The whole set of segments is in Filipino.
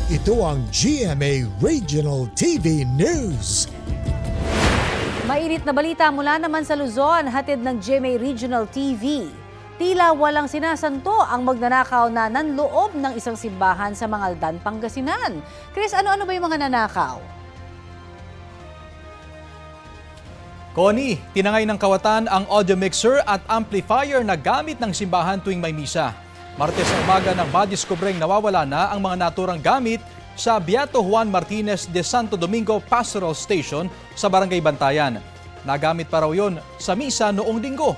Ito ang GMA Regional TV News. Mainit na balita mula naman sa Luzon, hatid ng GMA Regional TV. Tila walang sinasanto ang magnanakaw na nanloob ng isang simbahan sa Mangaldan, Pangasinan. Chris, ano-ano ba yung mga nanakaw? Connie, tinangay ng kawatan ang audio mixer at amplifier na gamit ng simbahan tuwing may misa. Martes na umaga nang madiskubreng nawawala na ang mga naturang gamit sa Beato Juan Martinez de Santo Domingo Pastoral Station sa Barangay Bantayan. Nagamit pa raw yun sa misa noong linggo.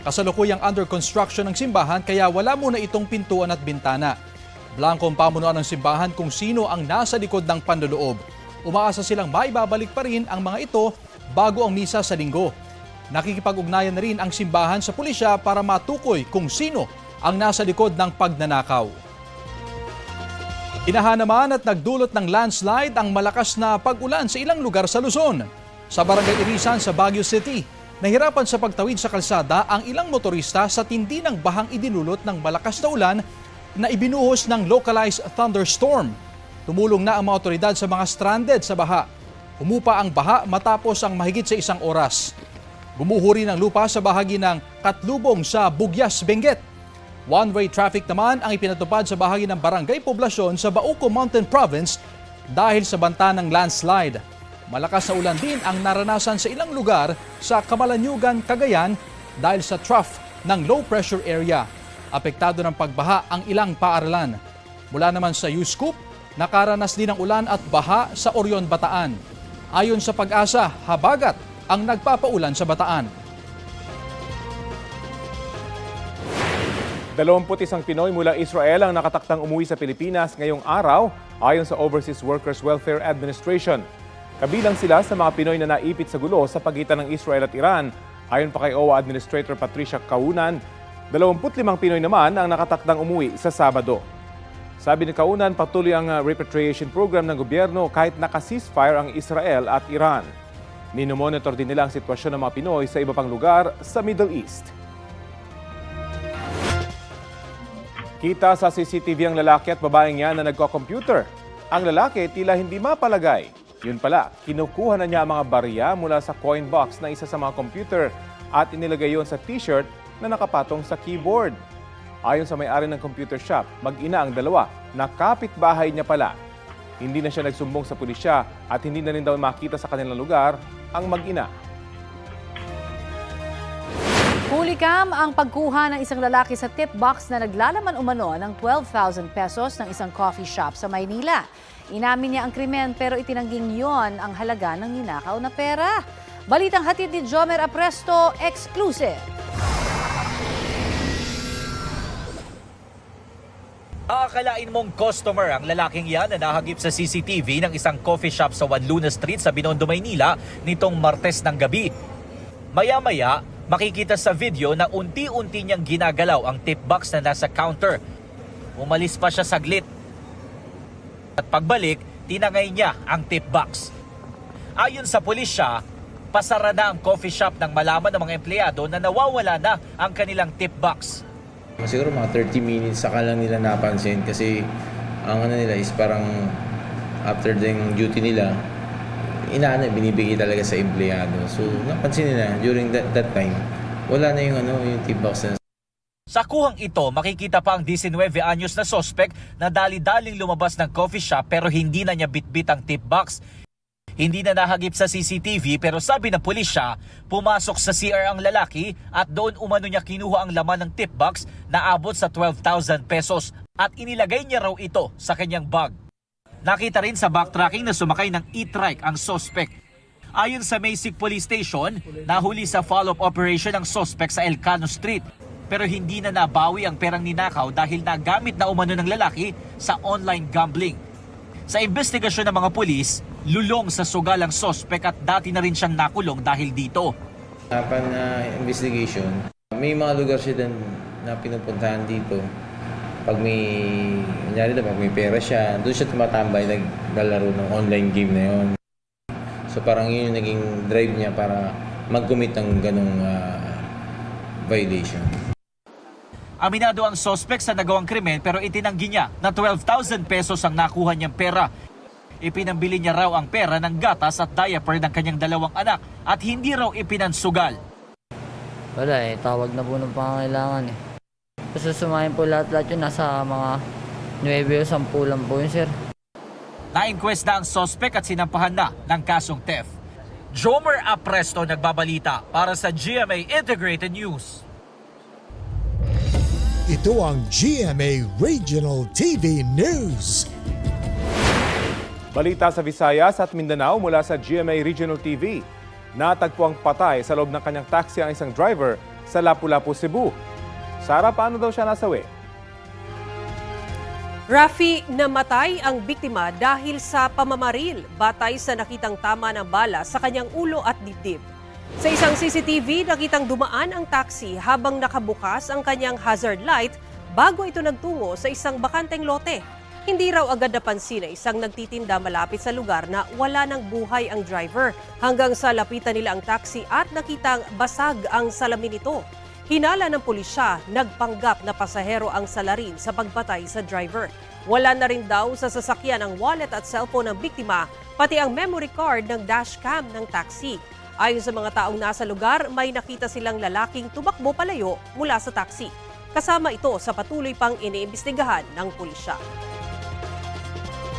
Kasalukuyang under construction ng simbahan kaya wala muna itong pintuan at bintana. Blankong pamunuan ng simbahan kung sino ang nasa likod ng panloloob. Umaasa silang maibabalik pa rin ang mga ito bago ang misa sa linggo. Nakikipag-ugnayan na rin ang simbahan sa pulisya para matukoy kung sino ang nasa likod ng pagnanakaw. Inaha naman at nagdulot ng landslide ang malakas na pag-ulan sa ilang lugar sa Luzon. Sa Barangay Irisan sa Baguio City, nahirapan sa pagtawid sa kalsada ang ilang motorista sa tindi ng bahang idinulot ng malakas na ulan na ibinuhos ng localized thunderstorm. Tumulong na ang mga otoridad sa mga stranded sa baha. Humupa ang baha matapos ang mahigit sa 1 oras. Gumuho rin ang lupa sa bahagi ng Katlubong sa Bugyas, Benguet. One-way traffic naman ang ipinatupad sa bahagi ng Barangay Poblasyon sa Bauco Mountain Province dahil sa banta ng landslide. Malakas na ulan din ang naranasan sa ilang lugar sa Camalaniugan, Cagayan dahil sa trough ng low pressure area. Apektado ng pagbaha ang ilang paaralan. Mula naman sa USCOOP, nakaranas din ng ulan at baha sa Orion, Bataan. Ayon sa Pag-asa, habagat ang nagpapaulan sa Bataan. 21 Pinoy mula Israel ang nakataktang umuwi sa Pilipinas ngayong araw ayon sa Overseas Workers Welfare Administration. Kabilang sila sa mga Pinoy na naipit sa gulo sa pagitan ng Israel at Iran. Ayon pa kay OWA Administrator Patricia Kaunan, 25 Pinoy naman ang nakatakdang umuwi sa Sabado. Sabi ni Kaunan, patuloy ang repatriation program ng gobyerno kahit naka-ceasefire ang Israel at Iran. Minomonitor din nila ang sitwasyon ng mga Pinoy sa iba pang lugar sa Middle East. Kita sa CCTV ang lalaki at babaeng yan na nagko-computer. Ang lalaki tila hindi mapalagay. Yun pala, kinukuha na niya ang mga barya mula sa coin box na isa sa mga computer at inilagay yon sa t-shirt na nakapatong sa keyboard. Ayon sa may-ari ng computer shop, mag-ina ang dalawa na kapitbahay niya pala. Hindi na siya nagsumbong sa pulisya at hindi na rin daw makita sa kanilang lugar ang mag-ina. Hulikam ang pagkuha ng isang lalaki sa tip box na naglalaman umano ng 12,000 pesos ng isang coffee shop sa Maynila. Inamin niya ang krimen pero itinangging yon ang halaga ng ninakaw na pera. Balitang hatid ni Jomer Apresto, exclusive. Aakalain mong customer ang lalaking yan na nahagip sa CCTV ng isang coffee shop sa Juan Luna Street sa Binondo, Maynila nitong Martes ng gabi. Maya-maya, makikita sa video na unti-unti niyang ginagalaw ang tip box na nasa counter. Umalis pa siya saglit. At pagbalik, tinangay niya ang tip box. Ayon sa pulisya, pasara na ang coffee shop nang malaman ng mga empleyado na nawawala na ang kanilang tip box. Siguro mga 30 minutes saka lang nila napansin kasi ang ano nila is parang after the duty nila, binibigay talaga sa empleyado. So napansin nila during that time, wala na yung tip box na. Sa kuhang ito, makikita pa ang 19 anyos na suspect na dali-daling lumabas ng coffee shop pero hindi na niya bitbit ang tip box. Hindi na nahagip sa CCTV pero sabi ng pulisya, pumasok sa CR ang lalaki at doon umano niya kinuha ang laman ng tip box na abot sa 12,000 pesos at inilagay niya raw ito sa kanyang bag. Nakita rin sa backtracking na sumakay ng e-trike ang suspect. Ayon sa Maysik Police Station, nahuli sa follow-up operation ang suspect sa Elcano Street. Pero hindi na nabawi ang perang ninakaw dahil nagamit na umano ng lalaki sa online gambling. Sa investigasyon ng mga pulis, lulong sa sugal ang suspect at dati na rin siyang nakulong dahil dito. Upon investigation, may mga lugar siya din na pinupuntahan dito. Pag may pera siya, doon siya tumatambay, naglalaro ng online game na yon. So parang yun yung naging drive niya para mag-commit ng ganong violation. Aminado ang suspect sa nagawang krimen pero itinanggi niya na 12,000 pesos ang nakuha niyang pera. Ipinambili niya raw ang pera ng gatas at diaper ng kanyang 2 anak at hindi raw ipinansugal. Wala tawag na po ng pangangailangan Kasi sumayin po lahat-lahat yun, nasa mga 9 o 10 lang po yun, sir. Na-inquest na ang suspect at sinampahan na ng kasong theft. Jomer Apresto nagbabalita para sa GMA Integrated News. Ito ang GMA Regional TV News. Balita sa Visayas at Mindanao mula sa GMA Regional TV. Natagpuang patay sa loob ng kanyang taxi ang isang driver sa Lapu-Lapu, Cebu. Sara, paano daw siya nasawi? Rafi, namatay ang biktima dahil sa pamamaril batay sa nakitang tama ng bala sa kanyang ulo at dibdib. Sa isang CCTV, nakitang dumaan ang taxi habang nakabukas ang kanyang hazard light bago ito nagtungo sa isang bakanteng lote. Hindi raw agad napansin na isang nagtitinda malapit sa lugar na wala ng buhay ang driver hanggang sa lapitan nila ang taxi at nakitang basag ang salamin nito. Hinala ng pulisya, nagpanggap na pasahero ang salarin sa pagpatay sa driver. Wala na rin daw sa sasakyan ang wallet at cellphone ng biktima, pati ang memory card ng dashcam ng taxi. Ayon sa mga taong nasa lugar, may nakita silang lalaking tumakbo palayo mula sa taxi. Kasama ito sa patuloy pang iniimbestigahan ng pulisya.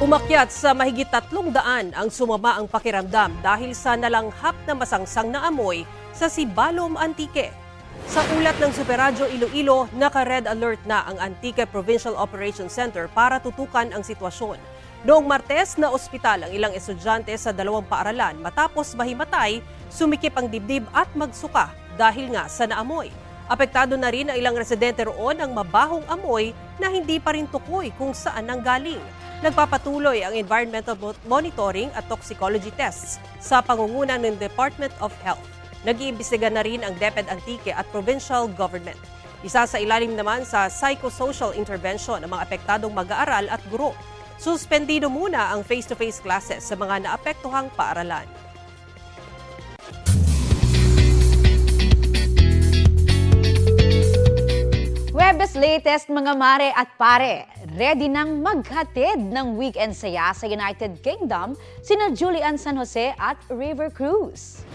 Umakyat sa mahigit 300 ang sumama ang pakiramdam dahil sa nalanghap na masangsang na amoy sa Sibalom, Antique. Sa ulat ng Superradyo Iloilo, naka-red alert na ang Antique Provincial Operations Center para tutukan ang sitwasyon. Noong Martes na ospital ang ilang estudyante sa 2 paaralan matapos mahimatay, sumikip ang dibdib at magsuka dahil nga sa naamoy. Apektado na rin ang ilang residente roon ng mabahong amoy na hindi pa rin tukoy kung saan nanggaling. Nagpapatuloy ang environmental monitoring at toxicology tests sa pangunguna ng Department of Health. Nag-iimbestiga na rin ang DepEd Antique at provincial government. Isa sa ilalim naman sa psychosocial intervention ng mga apektadong mag-aaral at guro. Suspendido muna ang face-to-face classes sa mga naapektuhang paaralan. Webes latest mga mare at pare, ready nang maghatid ng weekend saya sa United Kingdom sina Julian San Jose at River Cruz.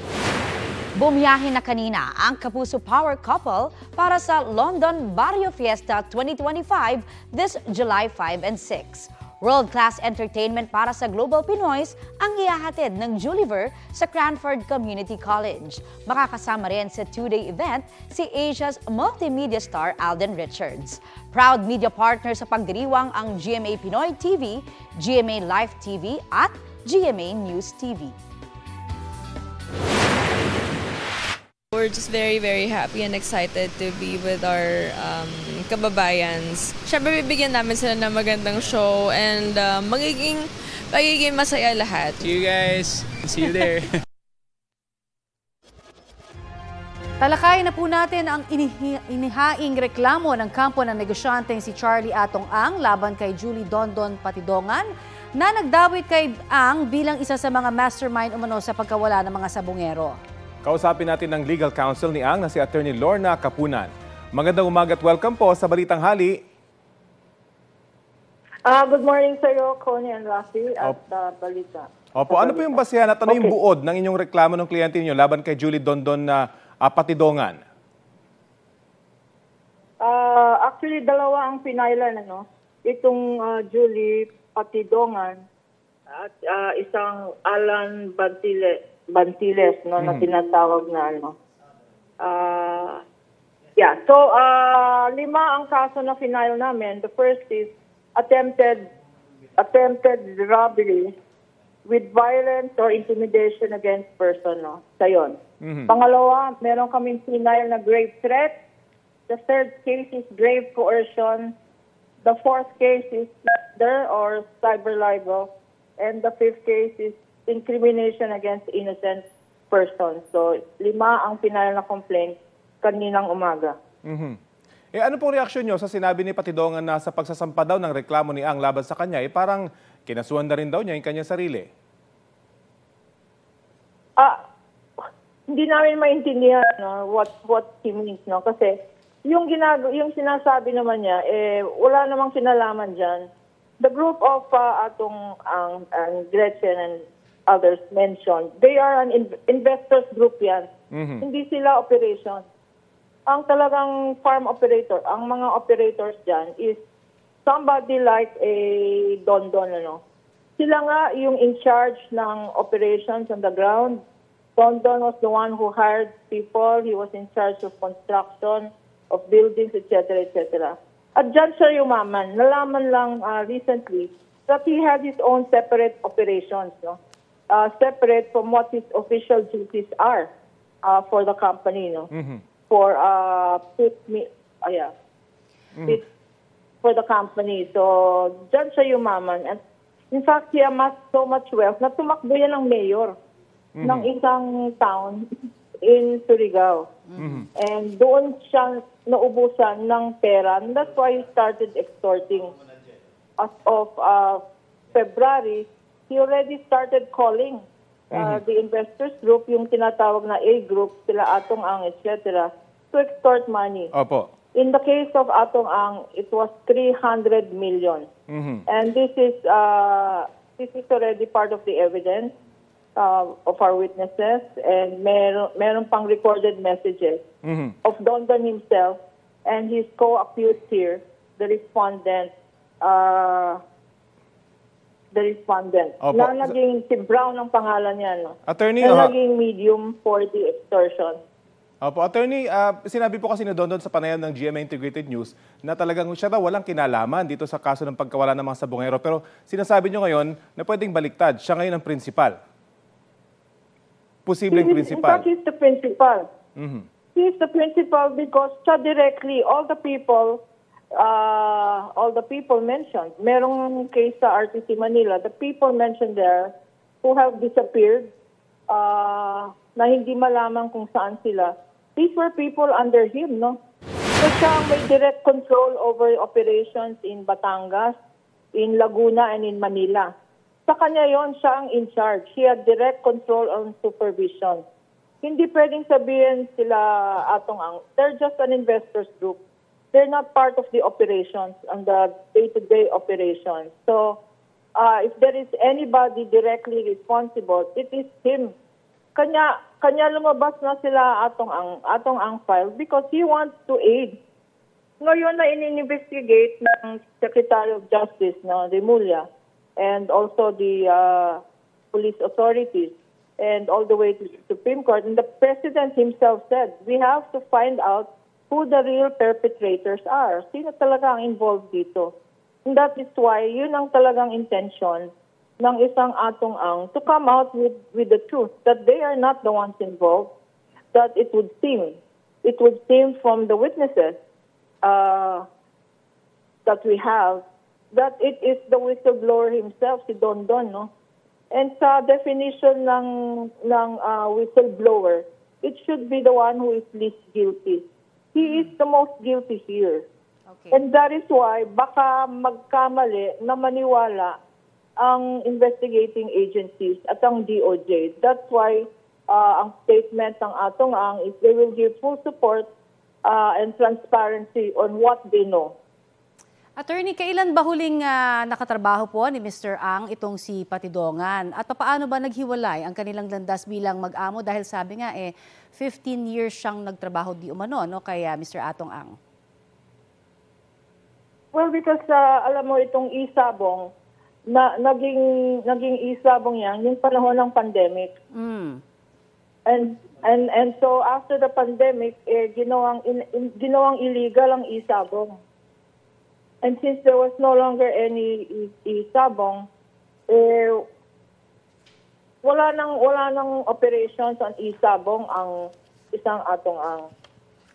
Bumiyahe na kanina ang Kapuso Power couple para sa London Barrio Fiesta 2025 this July 5 and 6. World-class entertainment para sa Global Pinoys ang ihahatid ng Juliver sa Cranford Community College. Makakasama rin sa 2-day event si Asia's multimedia star Alden Richards. Proud media partner sa pagdiriwang ang GMA Pinoy TV, GMA Live TV at GMA News TV. We're just very, very happy and excited to be with our kababayans. Siyempre, bibigyan namin sila ng magandang show and magiging masaya lahat. See you guys. See you there. Talakayin na po natin ang inihaing reklamo ng kampo ng negosyanteng si Charlie Atong Ang laban kay Julie Dondon Patidongan na nagdawit kay Ang bilang isa sa mga mastermind umano sa pagkawala ng mga sabungero. Kausapin natin ng legal counsel ni Ang na si Attorney Lorna Kapunan. Magandang umaga at welcome po sa Balitang Hali. Good morning sa iyo, Connie and Rafi at Balita. Opo, ano po yung basehan at ano yung buod ng inyong reklamo ng kliyente niyo laban kay Julie Dondon na Patidongan? Actually, dalawa ang pinailan, Itong Julie Patidongan at isang Alan Bantiles, na tinatawag na So, 5 ang kaso na final namin. The first is attempted robbery with violence or intimidation against person, Sayon. Pangalawa, meron kaming final na grave threat. The third case is grave coercion. The fourth case is murder or cyber libel. And the fifth case is incrimination against innocent person. So, 5 ang final na complaint kaninang umaga. Ano pong reaksyon nyo sa sinabi ni Patidongan na sa pagsasampa daw ng reklamo ni Ang laban sa kanya, parang kinasuhan na rin daw niya yung kanyang sarili? Hindi namin maintindihan what he means, Kasi yung sinasabi naman niya, wala namang kinalaman dyan. The group of ang Gretchen and others mentioned, they are an investors group yan. Hindi sila operation. Ang talagang farm operator, ang mga operators dyan is somebody like a Don, Sila nga yung in charge ng operations on the ground. Don was the one who hired people. He was in charge of construction, of buildings, etc., etc. At dyan siya yumaman. Nalaman lang recently that he had his own separate operations, separate from what his official duties are for the company, for for the company. So, dyan siya yumaman. And in fact, he amassed so much wealth na tumakbo yan ng mayor ng isang town in Surigao. And doon siya naubusan ng pera. And that's why he started extorting. As of February, he already started calling the investors group, yung tinatawag na A group, sila Atong Ang, etc., to extort money. Opo. In the case of Atong Ang, it was 300 million. And this is already part of the evidence of our witnesses, and meron pang recorded messages of Don himself and his co-accused here, the respondent. Opo. Na naging si Brown ang pangalan niya, no? Attorney, na naging medium for the extortion. Opo, Attorney, sinabi po kasi ni Don sa panayam ng GMA Integrated News na talagang siya daw walang kinalaman dito sa kaso ng pagkawala ng mga sabongero. Pero sinasabi niyo ngayon na pwedeng baliktad. Siya ngayon ang principal. Posibleng principal. In fact, he's the principal. He's the principal because siya directly, all the people mentioned. Merong case sa RTC Manila, the people mentioned there who have disappeared, na hindi malaman kung saan sila. These were people under him, no? So siya may direct control over operations in Batangas, in Laguna, and in Manila. Sa kanya yon, siya ang in charge. He had direct control and supervision. Hindi pwedeng sabihin sila Atong Ang. They're just an investors group. They're not part of the operations, and the day-to-day operations. So, if there is anybody directly responsible, it is him. Kanya lumabas na sila Atong Ang file because he wants to aid. Ngayon na in-investigate ng Secretary of Justice, Remulla, and also the police authorities, and all the way to the Supreme Court. And the President himself said, we have to find out who the real perpetrators are. Sino talaga ang involved dito? And that is why yun ang talagang intention ng isang Atong Ang to come out with the truth, that they are not the ones involved, that it would seem from the witnesses that we have, that it is the whistleblower himself, si Don, no? And sa definition ng whistleblower, it should be the one who is least guilty. He is the most guilty here. Okay. And that is why baka magkamali na maniwala ang investigating agencies at ang DOJ. That's why ang statement ng Atong Ang is they will give full support and transparency on what they know. Attorney, kailan ba huling nakatrabaho po ni Mr. Ang itong si Patidongan? At paano ba naghiwalay ang kanilang landas bilang mag-amo? Dahil sabi nga 15 years siyang nagtrabaho di umano, no, kay Mr. Atong Ang. Well, because alam mo itong isabong, naging isabong yan yung panahon ng pandemic. And so after the pandemic, ginawang illegal ang isabong. And since there was no longer any isabong, wala nang operations on isabong ang isang Atong Ang.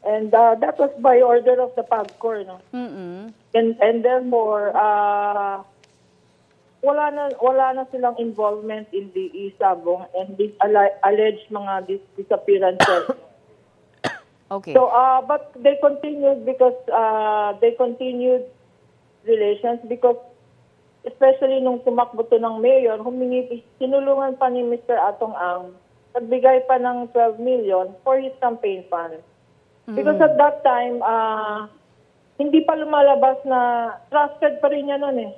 And that was by order of the PAGCOR, no? And therefore wala na silang involvement in the isabong and these alleged mga disappearances. Okay. So but they continued because relations because especially nung tumakbo to ng mayor, sinulungan pa ni Mr. Atong Ang, nagbigay pa ng 12 million for his campaign fund. Because at that time, hindi pa lumalabas na trusted pa rin niya noon eh.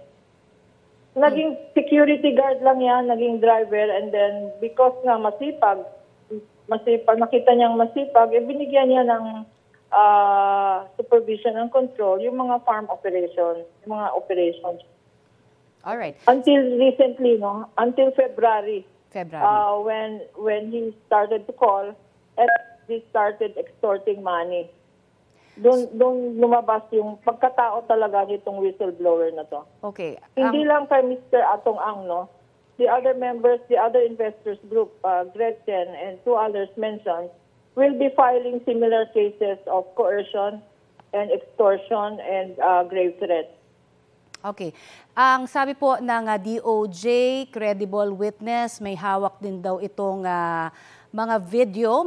Naging security guard lang yan, naging driver, and then because nga masipag, nakita niyang masipag, binigyan niya ng supervision and control yung mga farm operations, yung mga operations. All right. Until recently, until February. When he started to call, and he started extorting money. Doon lumabas yung pagkatao talaga nitong whistleblower na to. Okay. Hindi lang kay Mr. Atong Ang, the other members, the other investors group, Gretchen and 2 others mentioned, will be filing similar cases of coercion and extortion and grave threats. Okay. Ang sabi po ng DOJ, credible witness, may hawak din daw itong mga video.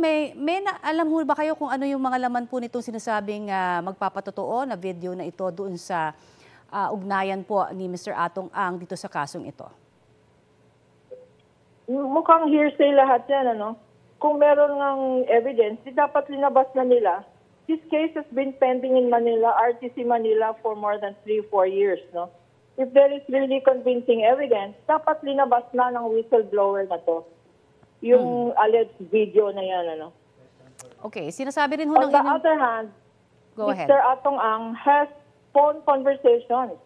Alam mo ba kayo kung ano yung mga laman po nitong sinasabing magpapatotoo na video na ito doon sa ugnayan po ni Mr. Atong Ang dito sa kasong ito? Mukhang hearsay lahat yan, Kung meron ng evidence, dapat linabas na nila. This case has been pending in Manila, RTC Manila, for more than 3-4 years, If there is really convincing evidence, dapat linabas na ng whistleblower na to. Yung alleged video na yan, Okay, sinasabi rin ho ng... On the other hand, Mr. Atong Ang has phone conversations.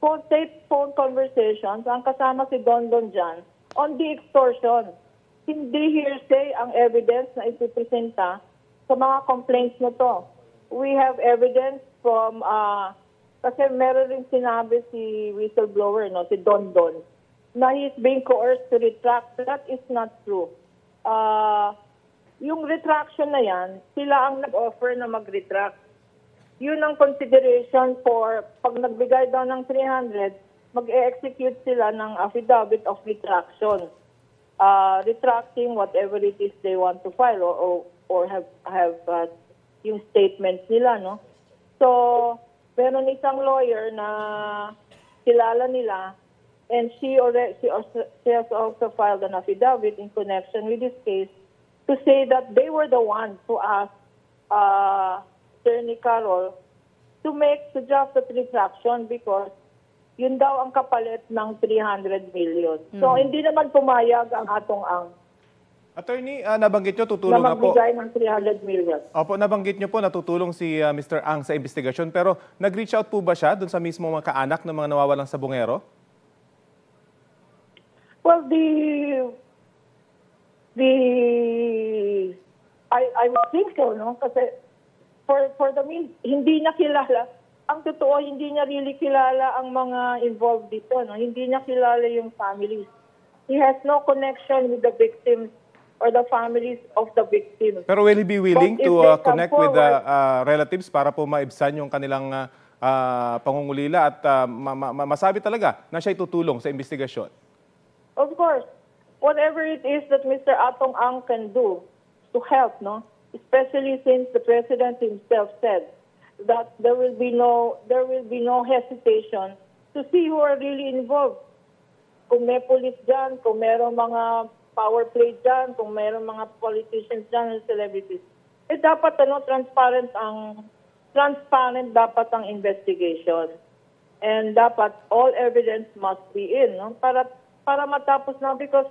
Phone conversations ang kasama si Don dyan on the extortion. Hindi hearsay ang evidence na ipipresenta sa mga complaints na to. We have evidence from... kasi meron rin sinabi si whistleblower, si Don, na he's being coerced to retract. That is not true. Yung retraction na yan, sila ang nag-offer na mag-retract. Yun ang consideration for, pag nagbigay daw ng 300, mag-execute sila ng affidavit of retraction. Retracting whatever it is they want to file or have yung statements nila, So, meron isang lawyer na kilala nila, and she has also filed an affidavit in connection with this case to say that they were the ones who asked Attorney Carol to draft the retraction because yun daw ang kapalit ng 300 million. So, hindi naman pumayag ang Atong Ang. Attorney, nabanggit nyo, tutulong na po. magbigay ng 300 million. Opo, nabanggit nyo po, natutulong si Mr. Ang sa investigasyon. Pero nag-reach out po ba siya dun sa mismo mga kaanak ng mga nawawalang sabongero? Well, I would think so, Kasi for the mean, hindi niya kilala. Ang totoo, hindi niya really kilala ang mga involved dito, Hindi niya kilala yung families. He has no connection with the victims or the families of the victims. Pero will he be willing to connect with the relatives para po maibsan yung kanilang pangungulila at masabi talaga na siya tutulong sa investigasyon? Of course. Whatever it is that Mr. Atong Ang can do to help, especially since the President himself said that there will be no hesitation to see who are really involved. Kung may police dyan, kung mayroong mga power play dyan, kung mayroong mga politicians dyan and celebrities, dapat transparent dapat ang investigation. And dapat all evidence must be in, para matapos na, because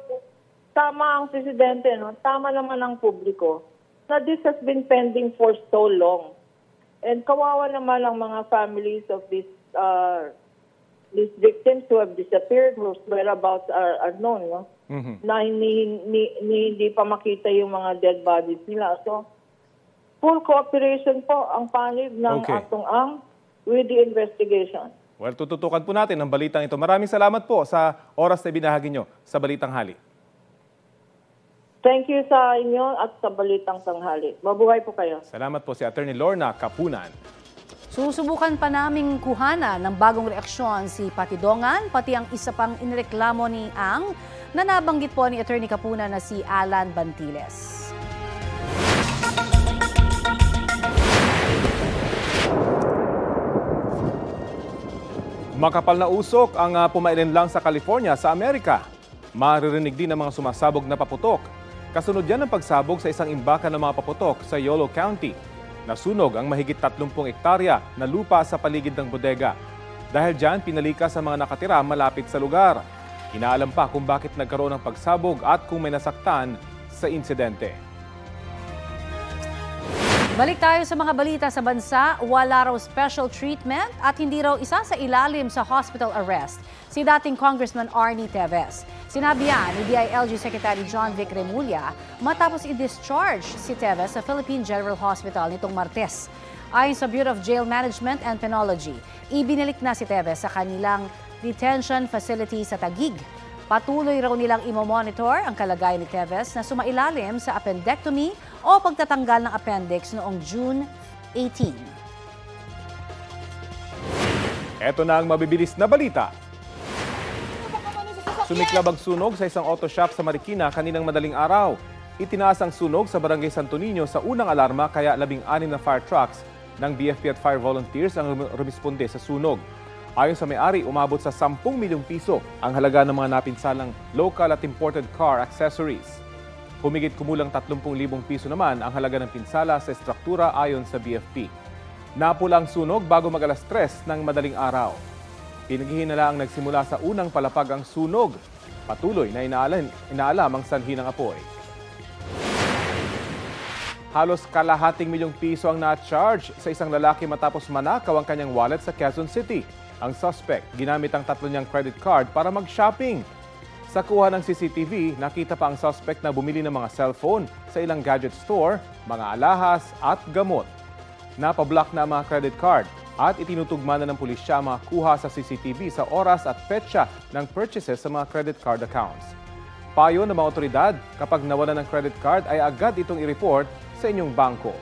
tama ang presidente, tama naman ang publiko, na this has been pending for so long. And kawawa naman ang mga families of these victims who have disappeared, whose whereabouts are known, na hindi pa makita yung mga dead bodies nila. So, full cooperation po ang panig ng Atong Ang with the investigation. Well, tututukan po natin ang balitang ito. Maraming salamat po sa oras na binahagi nyo sa Balitang Hali. Thank you sa inyo at sa Balitang Tanghali. Mabuhay po kayo. Salamat po si Attorney Lorna Kapunan. Susubukan pa naming kuhanan ng bagong reaksyon si Patidongan, pati ang isa pang inireklamo ni Ang na nabanggit po ni Attorney Kapunan na si Alan Bantiles. Makapal na usok ang pumailinlang sa California sa Amerika. Maririnig din ang mga sumasabog na paputok. Kasunod yan ang pagsabog sa isang imbakan ng mga paputok sa Yolo County. Nasunog ang mahigit 30 hektarya na lupa sa paligid ng bodega. Dahil dyan, pinalikas sa mga nakatira malapit sa lugar. Inaalam pa kung bakit nagkaroon ng pagsabog at kung may nasaktan sa insidente. Balik tayo sa mga balita sa bansa. Wala raw special treatment at hindi raw isa sa ilalim sa hospital arrest si dating Congressman Arnie Teves. Sinabi yan ni DILG Secretary John Vic Remulla matapos i-discharge si Teves sa Philippine General Hospital nitong Martes. Ayon sa Bureau of Jail Management and Penology, ibinalik na si Teves sa kanilang detention facility sa Taguig. Patuloy raw nilang imomonitor ang kalagayan ni Teves na sumailalim sa appendectomy o pagtatanggal ng appendix noong June 18. Ito na ang mabibilis na balita. Sumiklab ang sunog sa isang auto shop sa Marikina kaninang madaling araw. Itinaas ang sunog sa Barangay Santo Niño sa unang alarma kaya 16 na fire trucks ng BFP at fire volunteers ang rumisponde sa sunog. Ayon sa may-ari, umabot sa 10 milyong piso ang halaga ng mga napinsalang local at imported car accessories. Humigit kumulang 30,000 piso naman ang halaga ng pinsala sa estruktura ayon sa BFP. Napula ang sunog bago mag-alas 3 ng madaling araw. Pinaghihinala ang nagsimula sa unang palapag ang sunog. Patuloy na inaalam ang sanhi ng apoy. Halos kalahating milyong piso ang na-charge sa isang lalaki matapos manakaw ang kanyang wallet sa Quezon City. Ang suspect ginamit ang 3 niyang credit card para mag-shopping. Sa kuha ng CCTV, nakita pa ang suspect na bumili ng mga cellphone sa ilang gadget store, mga alahas at gamot. Napablock na ang mga credit card at itinutugma na ng pulisya ang mga kuha sa CCTV sa oras at petsa ng purchases sa mga credit card accounts. Payo ng mga otoridad, kapag nawalan ng credit card ay agad itong i-report sa inyong bangko.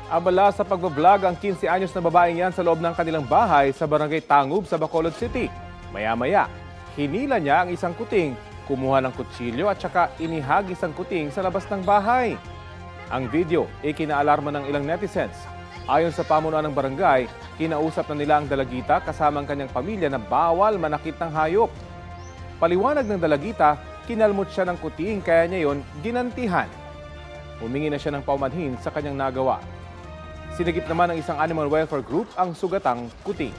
Abala sa pagbablog ang 15 anyos na babaeng yan sa loob ng kanilang bahay sa Barangay Tangub sa Bacolod City. Maya-maya, hinila niya ang isang kuting, kumuha ng kutsilyo at saka inihagis ang kuting sa labas ng bahay. Ang video ay kinaalarma ng ilang netizens. Ayon sa pamunuan ng barangay, kinausap na nila ang dalagita kasama ang kanyang pamilya na bawal manakit ng hayop. Paliwanag ng dalagita, kinalmot siya ng kuting kaya niya yon ginantihan. Humingi na siya ng paumanhin sa kanyang nagawa. Sinagip naman ng isang animal welfare group ang sugatang kuting.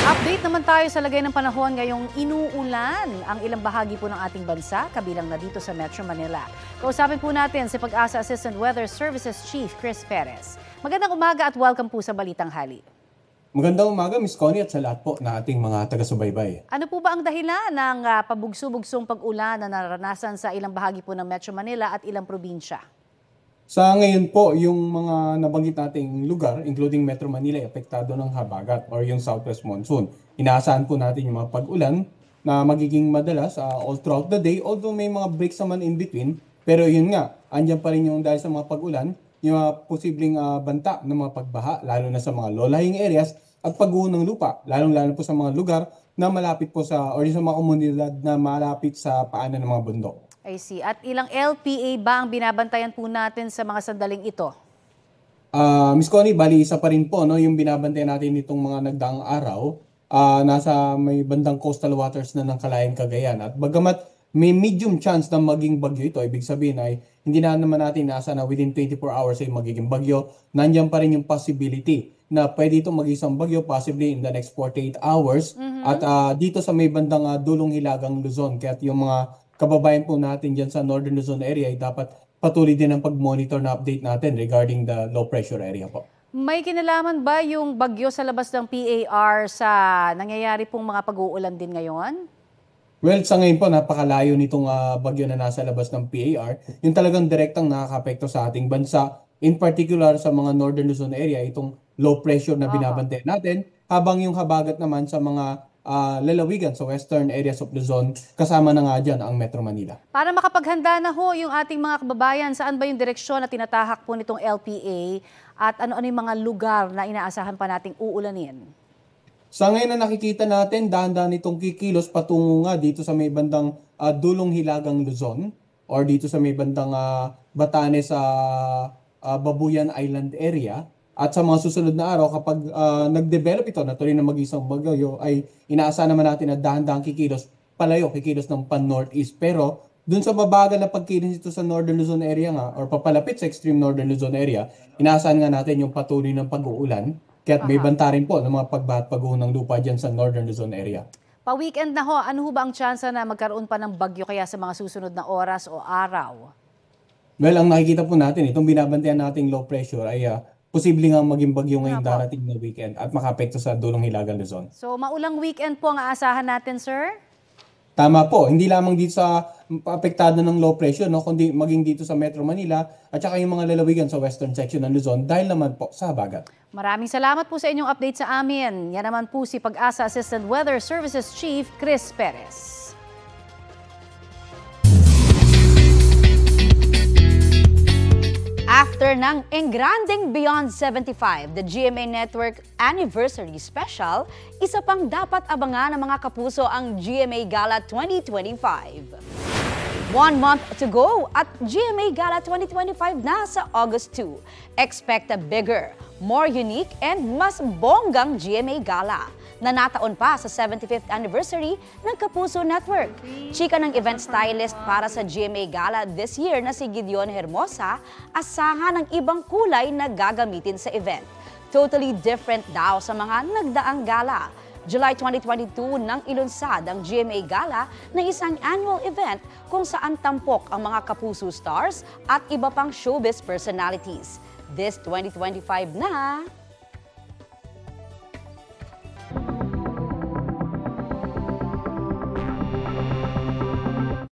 Update naman tayo sa lagay ng panahon ngayong inuulan ang ilang bahagi po ng ating bansa, kabilang na dito sa Metro Manila. Kausapin po natin si Pag-asa Assistant Weather Services Chief Chris Perez. Magandang umaga at welcome po sa Balitang Hali. Magandang umaga, Ms. Connie, at sa lahat po na ating mga taga-subaybay. Ano po ba ang dahilan ng pabugso-bugsong pag-ulan na naranasan sa ilang bahagi po ng Metro Manila at ilang probinsya? Sa ngayon po, yung mga nabanggit nating lugar, including Metro Manila, apektado ng habagat or yung southwest monsoon. Inaasahan po natin yung mga pag-ulan na magiging madalas all throughout the day, although may mga breaks naman in between. Pero yun nga, andyan pa rin yung dahil sa mga pag-ulan, yung mga posibleng banta ng mga pagbaha, lalo na sa mga low-lying areas at pagguho ng lupa, lalong-lalo po sa mga lugar na malapit po sa, or sa mga komunidad na malapit sa paanan ng mga bundok. I see. At ilang LPA ba ang binabantayan po natin sa mga sandaling ito? Ms. Connie, bali isa pa rin po no, yung binabantayan natin itong mga nagdaang araw. Nasa may bandang coastal waters na ng Kalayaan, Cagayan. At bagamat may medium chance na maging bagyo ito, ibig sabihin ay hindi na naman natin nasa na within 24 hours ay magiging bagyo. Nandiyan pa rin yung possibility na pwede itong mag-isang bagyo possibly in the next 48 hours. At dito sa may bandang dulong Hilagang Luzon, kaya yung mga kababayan po natin dyan sa Northern Luzon area ay dapat patuloy din ang pag-monitor na update natin regarding the low pressure area po. May kinalaman ba yung bagyo sa labas ng PAR sa nangyayari pong mga pag-uulan din ngayon? Well, sa ngayon po, napakalayo nitong bagyo na nasa labas ng PAR. Yung talagang direktang nakaka-apekto sa ating bansa, in particular sa mga Northern Luzon area, itong low pressure na binabantayan natin, habang yung habagat naman sa mga lalawigan sa western areas of Luzon, kasama na nga dyan ang Metro Manila. Para makapaghanda na ho yung ating mga kababayan, saan ba yung direksyon na tinatahak po nitong LPA at ano-ano yung mga lugar na inaasahan pa nating uulanin? Sa ngayon na nakikita natin, dahan-dahan itong kikilos patungo nga dito sa may bandang dulong Hilagang Luzon or dito sa may bandang Batanes sa Babuyan Island area. At sa mga susunod na araw, kapag nag-develop ito na tuloy na mag-isang bagyo, ay inaasahan naman natin na dahan-dahan kikilos ng pan-northeast. Pero dun sa mabagal na pagkinis ito sa Northern Luzon area nga or papalapit sa extreme Northern Luzon area, inaasahan nga natin yung patuloy ng pag-uulan. Kaya't may banta rin po ng mga pagbaha at pag-uho ng lupa dyan sa Northern Luzon area. Pa-weekend na ho, ano ho ba ang tsansa na magkaroon pa ng bagyo kaya sa mga susunod na oras o araw? Well, ang nakikita po natin, itong binabantayan nating low pressure ay posible nga maging bagyo ngayong darating na weekend at makapekto sa dulong Hilagang Luzon. So, maulang weekend po ang aasahan natin, sir? Tama po, hindi lamang dito sa apektado ng low pressure, no, kundi maging dito sa Metro Manila at saka yung mga lalawigan sa western section ng Luzon dahil naman po sa habagat. Maraming salamat po sa inyong update sa amin. Yan naman po si Pag-asa Assistant Weather Services Chief Chris Perez. After ng Engranding Beyond 75, the GMA Network Anniversary Special, isa pang dapat abangan ng mga kapuso ang GMA Gala 2025. 1 month to go at GMA Gala 2025 na sa August 2. Expect a bigger, more unique and mas bonggang GMA Gala na nataon pa sa 75th anniversary ng Kapuso Network. Chika ng event stylist para sa GMA Gala this year na si Gideon Hermosa, asahan ng ibang kulay na gagamitin sa event. Totally different daw sa mga nagdaang gala. July 2022 nang ilunsad ang GMA Gala na isang annual event kung saan tampok ang mga Kapuso stars at iba pang showbiz personalities. This 2025 na,